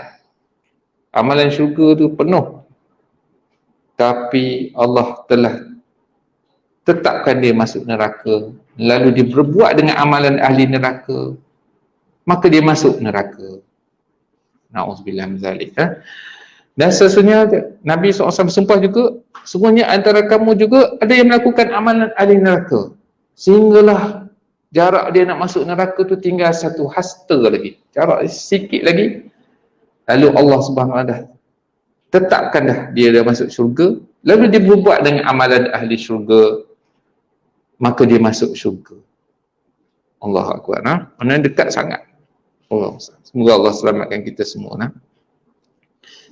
Amalan syurga tu penuh. Tapi Allah telah tetapkan dia masuk neraka, lalu dia berbuat dengan amalan ahli neraka, maka dia masuk neraka. Na'udzubillah min zalik. Dan sesungguhnya Nabi SAW bersumpah juga, sesungguhnya antara kamu juga ada yang melakukan amalan ahli neraka, sehinggalah jarak dia nak masuk neraka tu tinggal satu hasta lagi, jarak sikit lagi, lalu Allah Subhanahu Wa Taala tetapkan dah dia dah masuk syurga, lalu dia berbuat dengan amalan ahli syurga, maka dia masuk syurga. Allah Akbar. Mana dekat sangat. Semoga Allah selamatkan kita semua.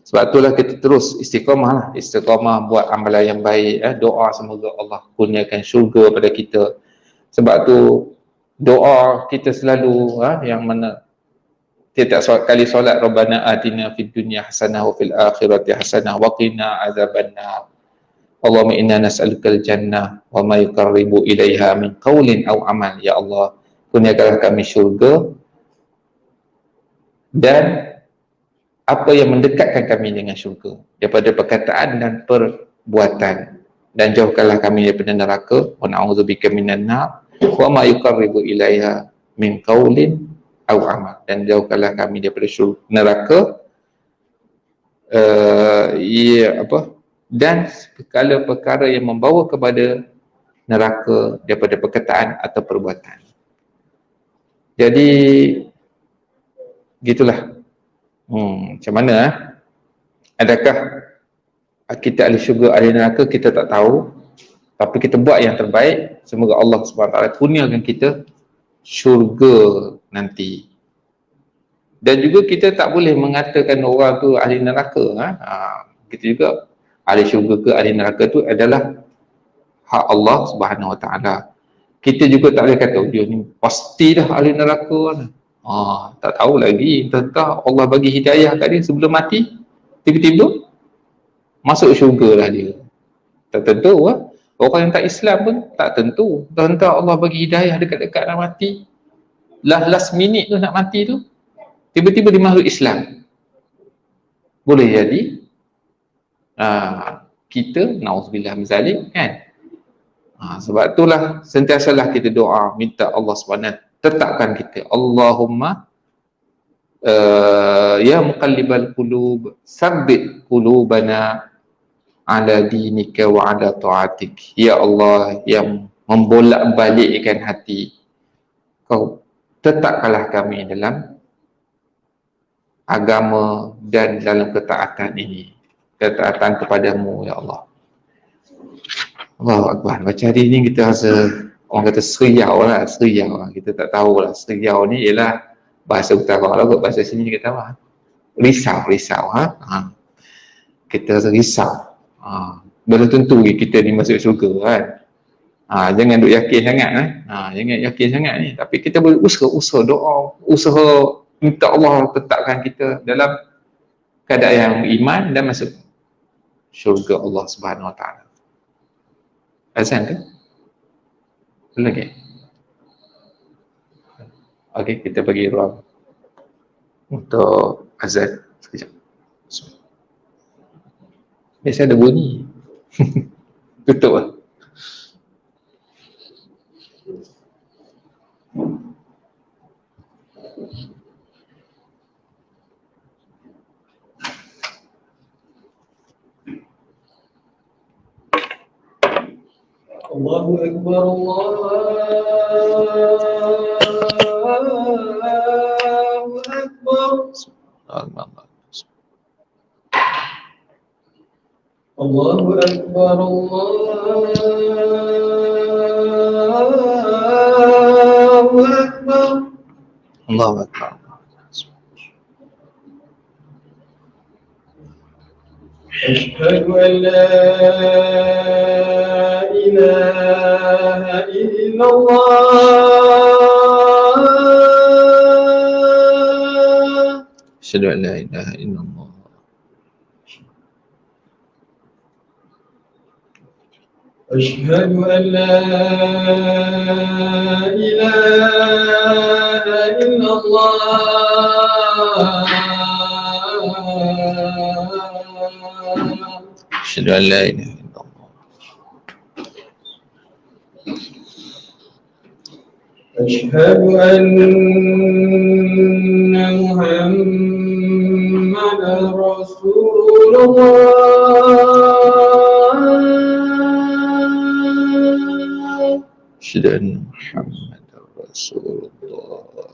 Sebab itulah kita terus istiqamah lah. Istiqamah buat amalan yang baik. Doa semoga Allah kurniakan syurga pada kita. Sebab tu doa kita selalu yang mana tiap kali solat, Rabbana atina fid dunya hasanah wa fil akhirati hasanah wa qina azabannar. Allahumma inna nas'alukal jannah wa ma yuqarribu ilaiha min qaulin aw amal. Ya Allah, kurniakanlah kami syurga dan apa yang mendekatkan kami dengan syurga daripada perkataan dan perbuatan, dan jauhkanlah kami daripada neraka, wa na'udzubika minan nar wa ma yuqarribu ilaiha min qaulin aw amal, dan jauhkanlah kami daripada neraka dan segala perkara yang membawa kepada neraka daripada perkataan atau perbuatan. Jadi gitulah. Macam mana? Adakah kita ahli syurga, ahli neraka? Kita tak tahu. Tapi kita buat yang terbaik. Semoga Allah SWT kurniakan kita syurga nanti. Dan juga kita tak boleh mengatakan orang tu ahli neraka. Kita juga ahli syurga ke ahli neraka tu adalah hak Allah Subhanahu Wa Taala. Kita juga tak boleh kata dia ni pasti dah ahli neraka. Tak tahu lagi. Entah Allah bagi hidayah kat dia sebelum mati, tiba-tiba masuk syurga lah dia. Tak tentu lah. Orang yang tak Islam pun tak tentu. Entah Allah bagi hidayah dekat-dekat nak mati, last minute tu nak mati tu, tiba-tiba dia masuk Islam. Boleh jadi kita na'udzubillah min zalik kan. Sebab itulah sentiasalah kita doa, minta Allah SWT tetapkan kita. Allahumma ya muqallibal qulub tsabbit qulubana ala dinika wa ala ta'atik. Ya Allah yang membolak-balikkan hati, Kau tetapkanlah kami dalam agama dan dalam ketaatan ini, ketaatan kepadamu ya Allah. Allahu Akbar. Baca hari ni kita rasa orang kata seriau lah, seriau lah. Kita tak tahu lah seriau ni ialah bahasa utara lah kot, bahasa sini kita tahu lah. Risau kita rasa risau. Belum tentu kita ni masuk syurga kan. Jangan duk yakin sangat jangan yakin sangat ni. Tapi kita boleh usaha doa, usaha minta Allah tetapkan kita dalam keadaan yang iman dan masuk syurga Allah Subhanahu Wa Taala. Azan ke? Lagi? Okey, kita bagi ruang untuk azan sekejap. Biasa ada bunyi. Tutup lah. Allahu Akbar, Allah Allahu Akbar, Allahu Akbar. Allahu Akbar. أشهد أن لا إله إلا الله. أشهد أن لا إله إلا الله. أشهد أن لا إله إلا الله. أشهد أن لا إله إلا الله. أشهد أن محمدا رسول الله. أشهد أن محمدا رسول الله.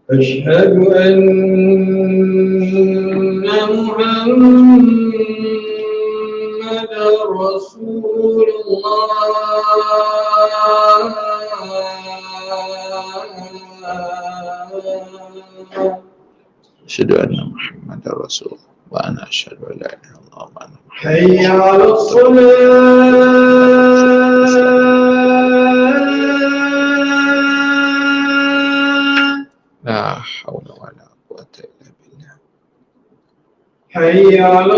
أشهد أن محمدا رسول الله. أشهد أن محمدا رسول الله وأنا أشهد أن لا إله إلا الله وأنا حي على الصلاة. لا حول ولا قوة إلا بالله. حي على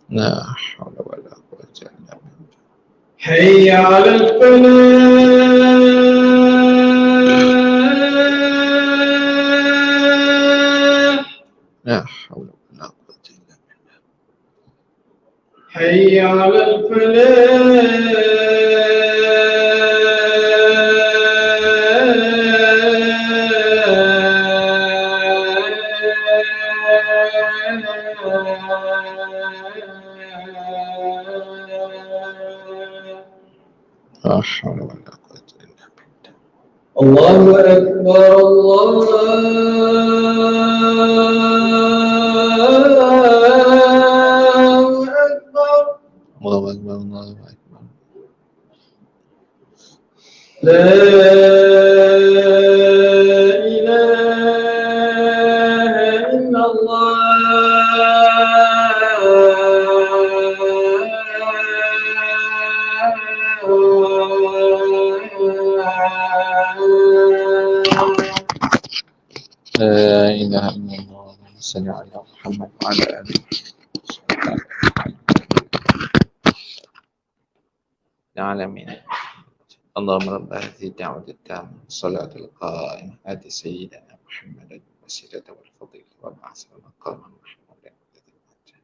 لا حول ولا قوة إلا بالله. حي على الفلاح. لا حول ولا قوة إلا بالله. حي على لا حول ولا قوة إلا بالله. الله أكبر، الله أكبر. الله أكبر، الله أكبر. لا إله إلا لا إله إلا الله. اللهم صل على محمد وعلى آله العالمين. اللهم رب هذه الدعوة التامة والصلاة القائمة آت سيدنا محمدا الوسيلة والفضيلة وابعث مقاما محمودا الذي وعدته.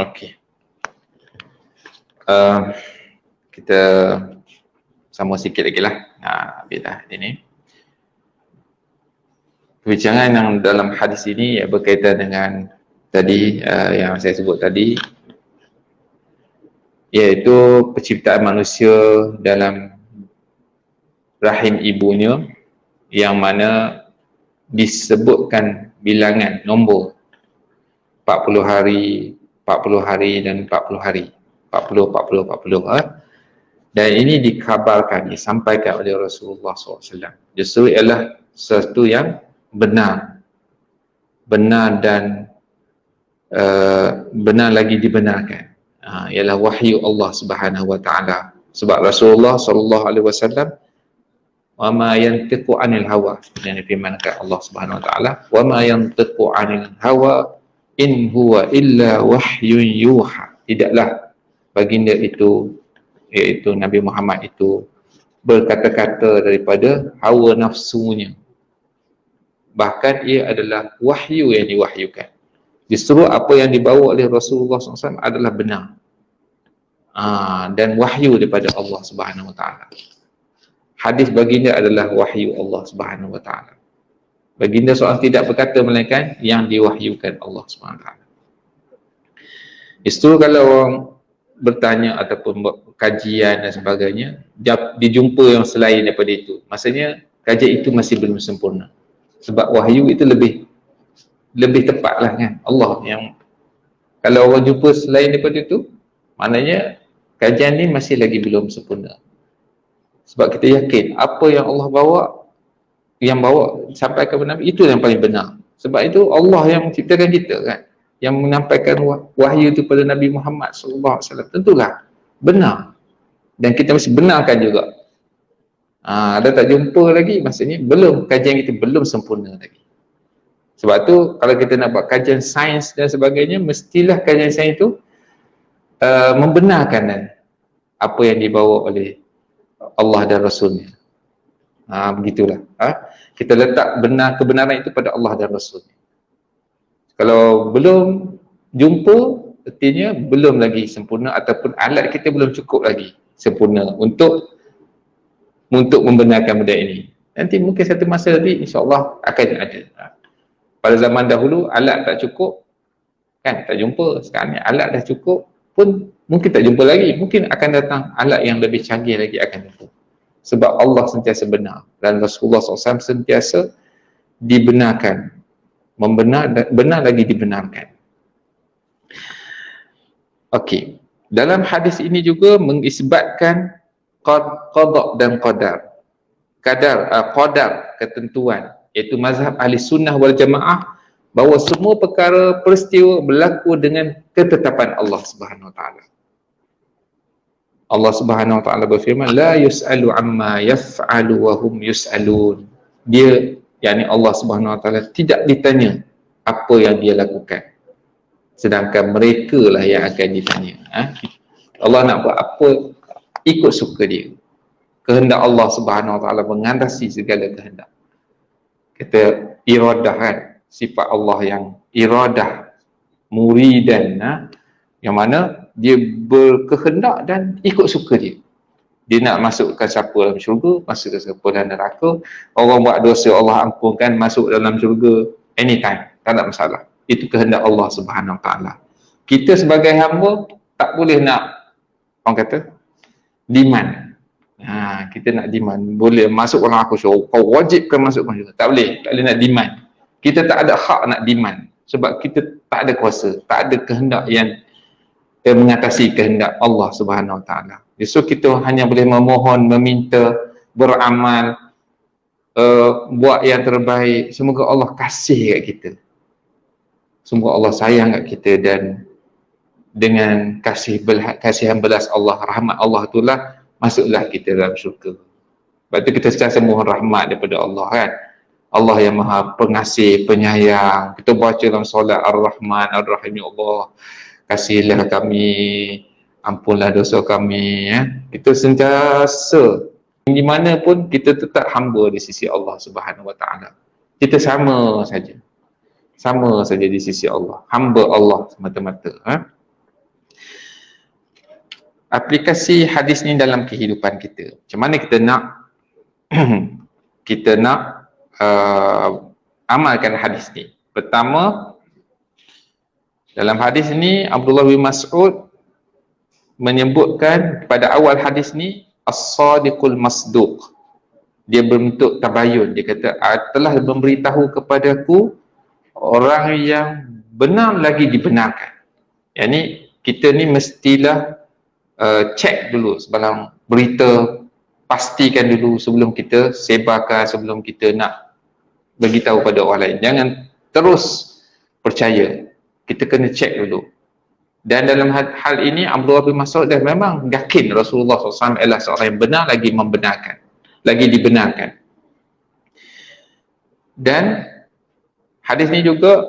Okey. Kita sama sikit lagi lah. Bila ini perbincangan yang dalam hadis ini berkaitan dengan tadi yang saya sebut tadi, iaitu penciptaan manusia dalam rahim ibunya, yang mana disebutkan bilangan nombor 40 hari dan 40 hari, 40. Dan ini dikabarkan, disampaikan oleh Rasulullah SAW. Justru ialah sesuatu yang benar dan benar lagi dibenarkan. Ialah wahyu Allah Subhanahu Wa Taala. Sebab Rasulullah SAW, wa ma yantiqu 'anil hawa, yang difirmankan Allah Subhanahu Wa Taala, wa ma yantiqu 'anil hawa in huwa illa wahyun yuha. Tidaklah baginda itu, iaitu Nabi Muhammad itu, berkata-kata daripada hawa nafsunya. Bahkan ia adalah wahyu yang diwahyukan. Justru apa yang dibawa oleh Rasulullah SAW adalah benar. dan wahyu daripada Allah Subhanahu Wa Taala. Hadis baginda adalah wahyu Allah Subhanahu Wa Taala. Baginda seorang tidak berkata melainkan yang diwahyukan Allah Subhanahu Wa Taala. Itu kalau orang bertanya ataupun buat kajian dan sebagainya, dijumpa yang selain daripada itu, maksudnya kajian itu masih belum sempurna. Sebab wahyu itu lebih tepatlah kan, Allah yang, kalau orang jumpa selain daripada itu, maknanya kajian ni masih lagi belum sempurna. Sebab kita yakin apa yang Allah bawa sampai kepada Nabi, itu yang paling benar. Sebab itu Allah yang menciptakan kita kan, yang menyampaikan wahyu itu pada Nabi Muhammad SAW, tentulah benar, dan kita mesti benarkan juga. Ada tak jumpa lagi, maksudnya belum, kajian kita belum sempurna lagi. Sebab tu kalau kita nak buat kajian sains dan sebagainya, mestilah kajian sains itu membenarkan apa yang dibawa oleh Allah dan Rasulnya. Begitulah. Kita letak kebenaran itu pada Allah dan Rasulnya. Kalau belum jumpa, artinya belum lagi sempurna, ataupun alat kita belum cukup lagi sempurna untuk membenarkan benda ini. Nanti mungkin satu masa nanti insya-Allah akan ada. Pada zaman dahulu alat tak cukup kan, tak jumpa. Sekarang ni alat dah cukup pun mungkin tak jumpa lagi, mungkin akan datang alat yang lebih canggih lagi akan jumpa. Sebab Allah sentiasa benar dan Rasulullah SAW sentiasa dibenarkan, benar lagi dibenarkan. Okey, dalam hadis ini juga mengisbatkan qada dan qadar, qadar ketentuan, iaitu mazhab ahli sunnah wal jamaah, bahawa semua perkara peristiwa berlaku dengan ketetapan Allah Subhanahu Wa Taala. Allah Subhanahu Wa Taala berfirman, la yus'alu amma yaf'alu wa hum yus'alun. Dia, yakni Allah Subhanahu Wa Taala, tidak ditanya apa yang dia lakukan, sedangkan mereka lah yang akan ditanya. Allah nak buat apa ikut suka dia. Kehendak Allah Subhanahu Wa Taala mengandasi segala kehendak. Kita iradah kan, sifat Allah yang iradah muridan, yang mana dia berkehendak dan ikut suka dia. Dia nak masukkan siapa dalam syurga, masukkan siapa dalam neraka. Orang buat dosa Allah ampunkan, masuk dalam syurga anytime, tak ada masalah. Itu kehendak Allah Subhanahu Wa Taala. Kita sebagai hamba tak boleh nak, orang kata, demand. Kita nak demand, boleh masuk orang aku syurga, kau wajibkan masukkan syurga. Tak boleh nak demand. Kita tak ada hak nak demand, sebab kita tak ada kuasa, tak ada kehendak yang mengatasi kehendak Allah Subhanahu Wa Taala. So kita hanya boleh memohon, meminta, beramal, buat yang terbaik. Semoga Allah kasih kat kita, semoga Allah sayang kat kita, dan dengan kasihan belas Allah, rahmat Allah itulah masuklah kita dalam syurga. Sebab tu kita sentiasa mohon rahmat daripada Allah kan. Allah yang maha pengasih, penyayang. Kita baca dalam solat Ar-Rahman, Ar-Rahim, ya Allah, kasihilah kami, ampunlah dosa kami. Kita sentiasa, di mana pun kita tetap hamba di sisi Allah Subhanahu Wa Taala. Kita sama saja di sisi Allah, hamba Allah semata-mata. Aplikasi hadis ni dalam kehidupan kita, macam mana kita nak kita nak amalkan hadis ni. Pertama, dalam hadis ni Abdullah bin Mas'ud menyebutkan pada awal hadis ni as-sadiqul masduq. Dia berbentuk tabayun, dia kata telah memberitahu kepadaku orang yang benar lagi dibenarkan. Yani kita ni mestilah cek dulu sebelum berita, pastikan dulu sebelum kita sebarkan, sebelum kita nak beritahu pada orang lain. Jangan terus percaya, kita kena cek dulu. Dan dalam hal ini Abdullah bin Mas'ud dah memang yakin Rasulullah SAW adalah seorang yang benar lagi membenarkan, lagi dibenarkan. Dan hadis ini juga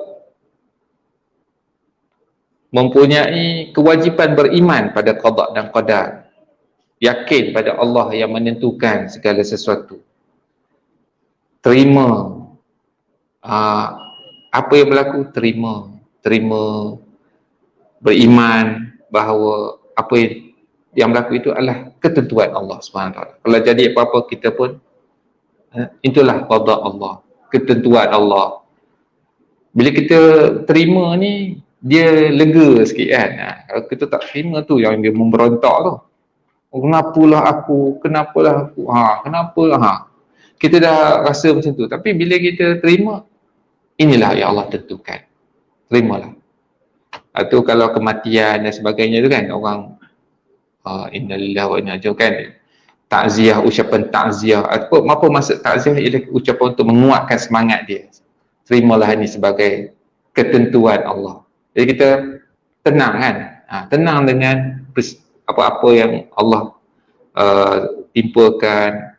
mempunyai kewajipan beriman pada qada dan qadar, yakin pada Allah yang menentukan segala sesuatu, terima apa yang berlaku, terima, beriman bahawa apa yang yang berlaku itu adalah ketentuan Allah Subhanahu Wa Taala. Kalau jadi apa-apa kita pun itulah qada Allah, ketentuan Allah. Bila kita terima ni, dia lega sikit kan. Kalau kita tak terima tu yang dia memberontak tu. Oh, kenapalah aku, kenapalah. Kita dah rasa macam tu. Tapi bila kita terima, inilah yang Allah tentukan. Terimalah. Atau kalau kematian dan sebagainya tu kan, orang innalillahi wa inna ilaihi kan, takziah, ucapan takziah. Apa maksud takziah? Ialah ucapan untuk menguatkan semangat dia. Terimalah ini sebagai ketentuan Allah. Jadi kita tenang kan, tenang dengan apa-apa yang Allah timpakan,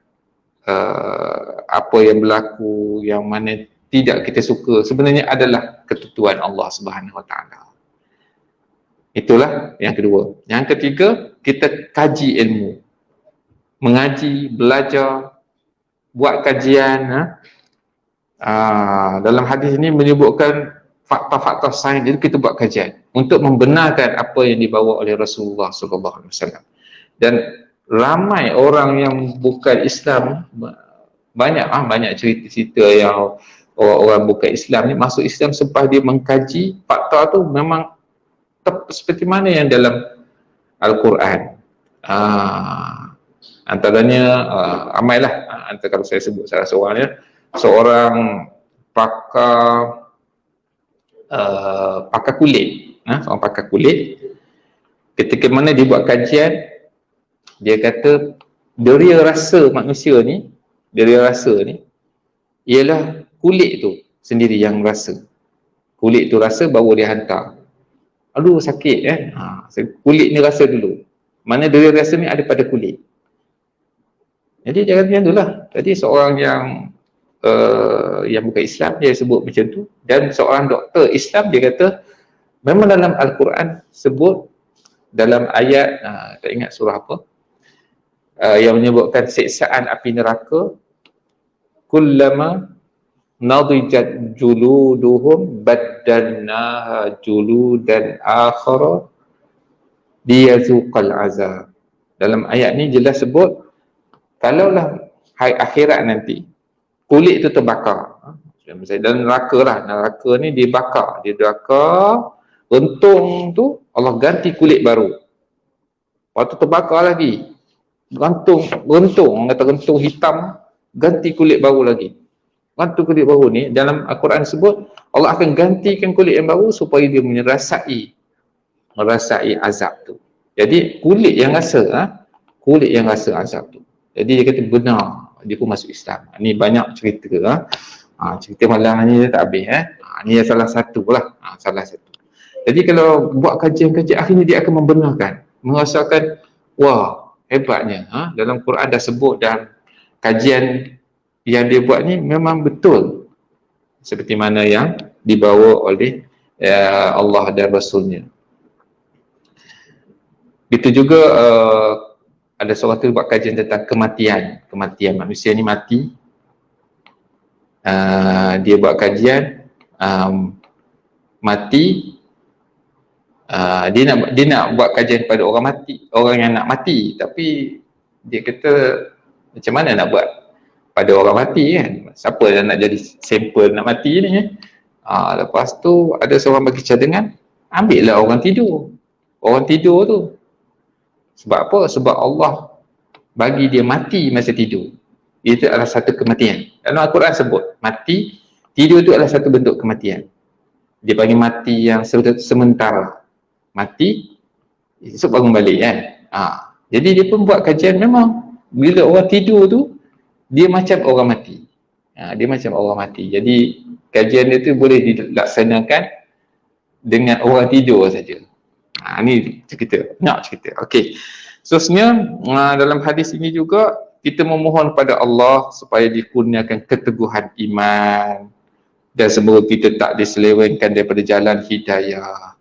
apa yang berlaku, yang mana tidak kita suka, sebenarnya adalah ketentuan Allah Subhanahu Wa Taala. Itulah yang kedua. Yang ketiga, kita kaji ilmu, mengaji, belajar, buat kajian. Dalam hadis ini menyebutkan fakta-fakta sains, jadi kita buat kajian untuk membenarkan apa yang dibawa oleh Rasulullah SAW. Dan ramai orang yang bukan Islam, banyak cerita-cerita yang orang bukan Islam ni masuk Islam selepas dia mengkaji fakta tu memang seperti mana yang dalam Al-Quran. Antaranya ramailah, antara kalau saya sebut salah seorangnya, seorang pakar kulit, seorang pakar kulit, ketika mana dia buat kajian, dia kata deria rasa manusia ni, deria rasa ni ialah kulit tu sendiri yang rasa. Kulit tu rasa baru dia hantar. Aduh sakit kan, kulit ni rasa dulu. Mana deria rasa ni ada pada kulit. Jadi jangan macam itulah. Jadi seorang yang bukan Islam dia sebut macam tu, dan seorang doktor Islam dia kata memang dalam Al-Quran sebut dalam ayat tak ingat surah apa, yang menyebutkan siksaan api neraka, kullama nadijat juluduhum baddalnaha juludan akhara liyazuqal azab. Dalam ayat ni jelas sebut kalaulah hari akhirat nanti kulit tu terbakar, dalam neraka lah, neraka ni dibakar, rentung tu Allah ganti kulit baru, lepas tu terbakar lagi, rentung, orang kata rentung hitam, ganti kulit baru lagi. Rentung kulit baru ni dalam Al-Quran sebut Allah akan gantikan kulit yang baru supaya dia merasai azab tu. Jadi kulit yang rasa azab tu. Jadi dia kata benar, dia pun masuk Islam. Ni banyak cerita. Cerita malam ni tak habis. Ni salah satu lah. Salah satu. Jadi kalau buat kajian-kajian, akhirnya dia akan membenarkan, merasakan wah hebatnya. Dalam Quran dah sebut, dan kajian yang dia buat ni memang betul seperti mana yang dibawa oleh Allah dan Rasulnya. Itu juga ada seorang tu buat kajian tentang kematian manusia ni mati. Dia buat kajian mati. Dia nak buat kajian pada orang mati, orang yang nak mati, tapi dia kata macam mana nak buat pada orang mati kan, siapa yang nak jadi sampel nak mati ni. Lepas tu ada seorang bagi cadangan, ambil lah orang tidur tu. Sebab apa? Sebab Allah bagi dia mati masa tidur. Itu adalah satu kematian. Dalam Al-Quran sebut mati, tidur itu adalah satu bentuk kematian. Dia panggil mati yang sementara. Mati, esok bangun balik kan. Jadi dia pun buat kajian, memang bila orang tidur tu dia macam orang mati. Dia macam orang mati. Jadi kajian dia tu boleh dilaksanakan dengan orang tidur saja. Ni cerita, nak cerita. Okey. Seterusnya dalam hadis ini juga kita memohon pada Allah supaya dikurniakan keteguhan iman, dan semoga kita tak diselewengkan daripada jalan hidayah.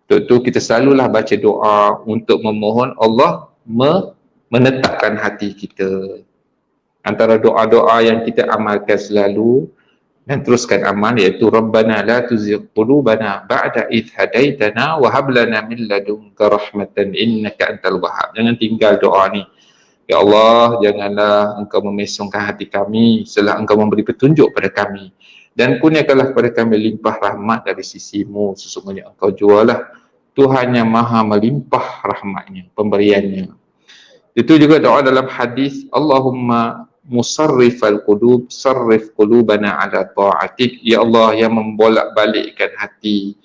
Untuk itu kita selalulah baca doa untuk memohon Allah menetapkan hati kita. Antara doa-doa yang kita amalkan selalu dan teruskan amal, iaitu Rabbana la tuzigh qulubana ba'da idh hadaitana wa hab lana min ladunka rahmatan innaka antal wahhab. Jangan tinggal doa ni. Ya Allah, janganlah Engkau memesongkan hati kami setelah Engkau memberi petunjuk pada kami, dan kurniakanlah kepada kami limpah rahmat dari sisimu. Sesungguhnya Engkau jualah Tuhan yang maha melimpah rahmatnya, pemberiannya. Itu juga doa dalam hadis, Allahumma musarrifal qulub sarrif qulubana ala ta'atik. Ya Allah yang membolak-balikkan hati,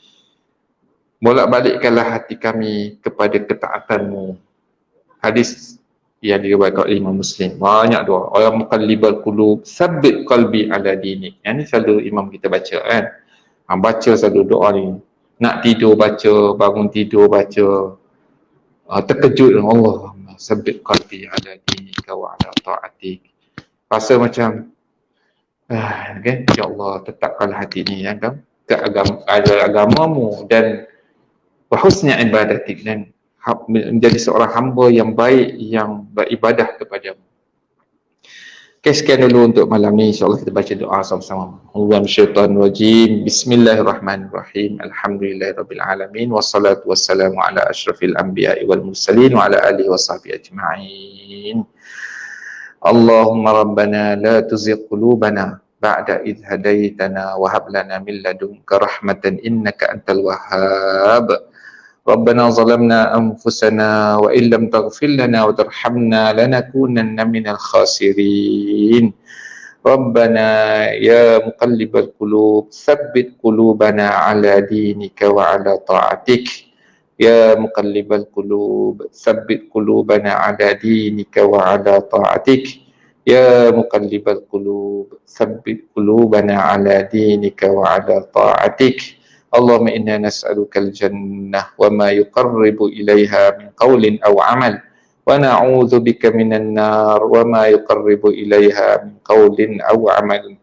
bolak-balikkanlah hati kami kepada ketaatanmu. Hadis yang diriwayatkan oleh Imam Muslim. Banyak doa. Orang muqallibal qulub sabbit qalbi ala dinik. Yang ni selalu imam kita baca kan. Baca selalu doa ni. Nak tidur baca, bangun tidur baca. Terkejut dengan Allah. Sabbit qalbi ala dinika wa ala ta'atik. Rasa macam okay? Ya Allah, tetapkanlah hati ni kan, ke agamamu dan husna ibadatik, dan menjadi seorang hamba yang baik yang beribadah kepadamu. Okay, sekian dulu untuk malam ni. InsyaAllah kita baca doa sama-sama. Minasyaitanirrajim. Bismillahirrahmanirrahim. Alhamdulillahirrabbilalamin. Wassalatu wassalamu ala ashrafil anbiya'i wal mursalin wa ala alihi wa sahbihi ajma'in. Allahumma rabbana la tuzigh qulubana ba'da idh hadaitana wa hab lana min ladunka rahmatan innaka antal wahhab. Rabbana zalamna anfusana wa illam taghfir lana wa tarhamna lanakunanna minal khasirin. Rabbana ya muqallibal qulub tsabbit qulubana ala dinika wa ala ta'atik. Ya muqallibal qulub tsabbit qulubana ala dinika wa ala ta'atik. Ya muqallibal qulub tsabbit qulubana ala dinika wa ala ta'atik. Allahumma inna nas'aluka al-jannah wa ma yuqarribu ilaiha min qawlin aw amal, wa na'udzu bika minan nar wa ma yuqarribu ilaiha min qawlin aw amal.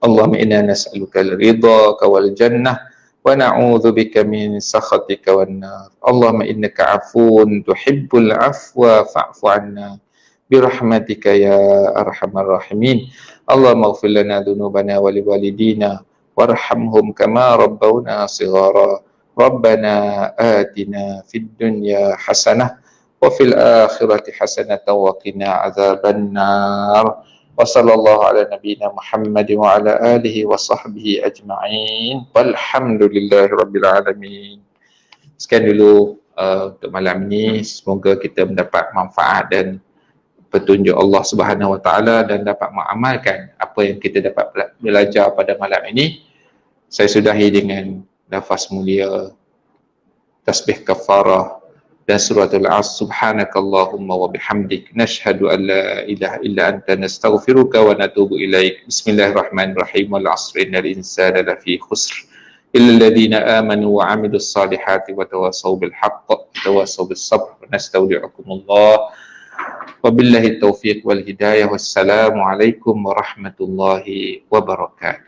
Allahumma inna nas'aluka al-ridha wal jannah wa na'udzu bika min sakhatika wan nar. Allahumma innaka 'afuwun tuhibbul 'afwa fa'fu 'anna birahmatika ya arhamar rahimin. Allahumma ighfir lana dhunubana wa liwalidina warhamhum kama rabbawna shighara. Rabbana atina fid dunya hasanah wa fil akhirati hasanatan wa qina adzaban nar. Wa sallallahu ala nabiyyina Muhammad wa ala alihi wa sahbihi ajma'in. Walhamdulillahi rabbil alamin. Sekian dulu untuk malam ini. Semoga kita mendapat manfaat dan petunjuk Allah Subhanahu wa taala dan dapat mengamalkan apa yang kita dapat belajar pada malam ini. Saya sudahi dengan lafaz mulia tasbih kafarah dan suratul As. Subhanakallahumma wa bihamdik nashhadu an la ilaha illa anta nastaghfiruka wa natubu ilaik. Bismillahirrahmanirrahim. Wal 'asri innal insana lafi khusr illa alladhina amanu wa 'amilus salihati wa tawassaw bil haqq wa tawassaw bis sabr. Nastaudi'ukumullah. Wabillahi taufiq wal hidayah. Wassalamu alaikum warahmatullahi wabarakatuh.